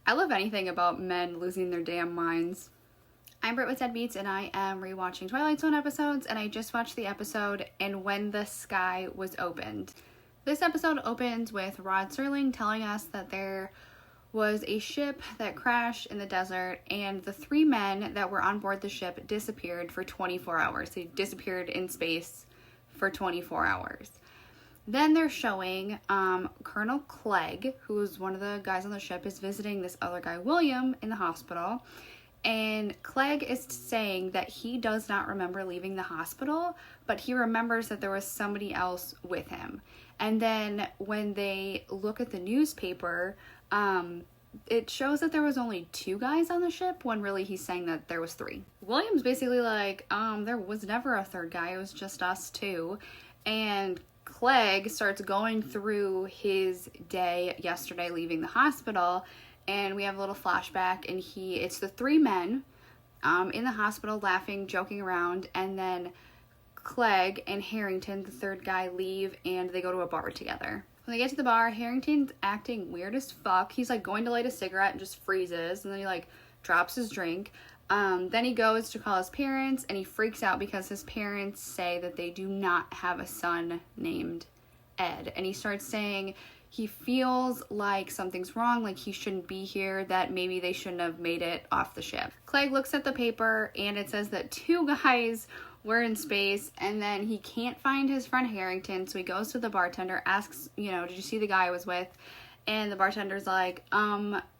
I love anything about men losing their damn minds. I'm Britt with Deadbeats, and I am rewatching Twilight Zone episodes, and I just watched the episode And When the Sky Was Opened. This episode opens with Rod Serling telling us that there was a ship that crashed in the desert, and the 3 men that were on board the ship disappeared for 24 hours. They disappeared in space for 24 hours. Then they're showing Colonel Clegg, who was one of the guys on the ship, is visiting this other guy, William, in the hospital. And Clegg is saying that he does not remember leaving the hospital, but he remembers that there was somebody else with him. And then when they look at the newspaper, it shows that there was only 2 guys on the ship, when really he's saying that there was 3. William's basically like, there was never a 3rd guy, it was just us 2. And Clegg starts going through his day yesterday leaving the hospital, and we have a little flashback, and it's the 3 men in the hospital laughing, joking around, and then Clegg and Harrington, the 3rd guy, leave, and they go to a bar together. When they get to the bar, Harrington's acting weird as fuck. He's like going to light a cigarette and just freezes, and then he like drops his drink. Then he goes to call his parents, and he freaks out because his parents say that they do not have a son named Ed. And he starts saying he feels like something's wrong, like he shouldn't be here, that maybe they shouldn't have made it off the ship. Clegg looks at the paper, and it says that 2 guys were in space, and then he can't find his friend Harrington, so he goes to the bartender, asks, did you see the guy I was with? And the bartender's like,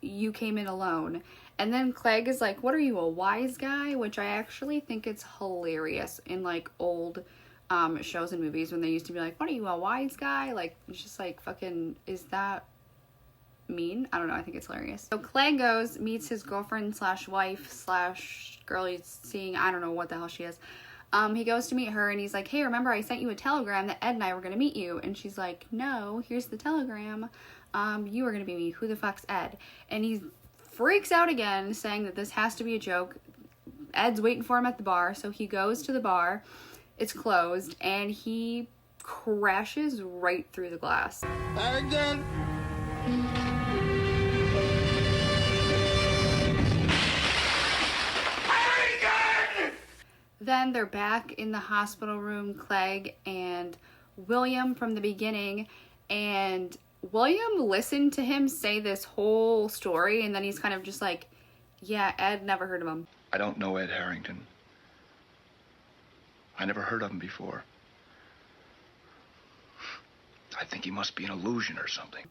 you came in alone. And then Clegg is like, what are you, a wise guy? Which I actually think it's hilarious in like old shows and movies when they used to be like, what are you, a wise guy? Like, it's just like, fucking, is that mean? I don't know, I think it's hilarious. So Clegg goes, meets his girlfriend slash wife slash girl he's seeing, I don't know what the hell she is. He goes to meet her, and he's like, hey, remember I sent you a telegram that Ed and I were gonna meet you? And she's like, no, here's the telegram. You were gonna meet me. Who the fuck's Ed? And he freaks out again, saying that this has to be a joke. Ed's waiting for him at the bar, so he goes to the bar. It's closed, and he crashes right through the glass. Harrington! Then they're back in the hospital room, Clegg and William from the beginning, and William listened to him say this whole story, and then he's kind of just like, yeah, Ed, never heard of him. I don't know Ed Harrington. I never heard of him before. I think he must be an illusion or something.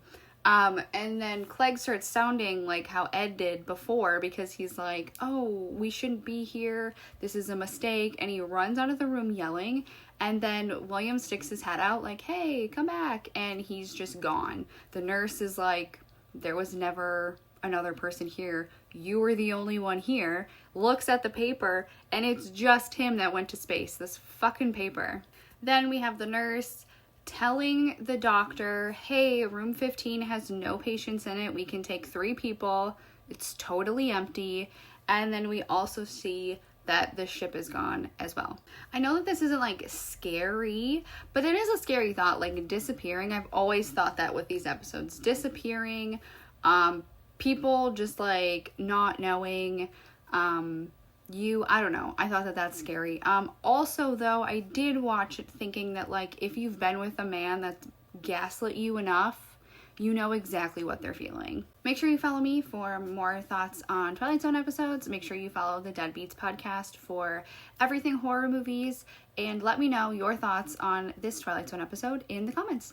And then Clegg starts sounding like how Ed did before, because he's like, oh, we shouldn't be here. This is a mistake. And he runs out of the room yelling. And then William sticks his head out like, hey, come back. And he's just gone. The nurse is like, there was never another person here. You were the only one here. Looks at the paper, and it's just him that went to space. This fucking paper. Then we have the nurse telling the doctor, hey, room 15 has no patients in it. We can take 3 people. It's totally empty. And then we also see that the ship is gone as well. I know that this isn't like scary, but it is a scary thought, like disappearing. I've always thought that with these episodes, disappearing, people just like not knowing, I don't know. I thought that that's scary. Also though, I did watch it thinking that like, if you've been with a man that's gaslit you enough, you know exactly what they're feeling. Make sure you follow me for more thoughts on Twilight Zone episodes. Make sure you follow the Deadbeats podcast for everything horror movies, and let me know your thoughts on this Twilight Zone episode in the comments.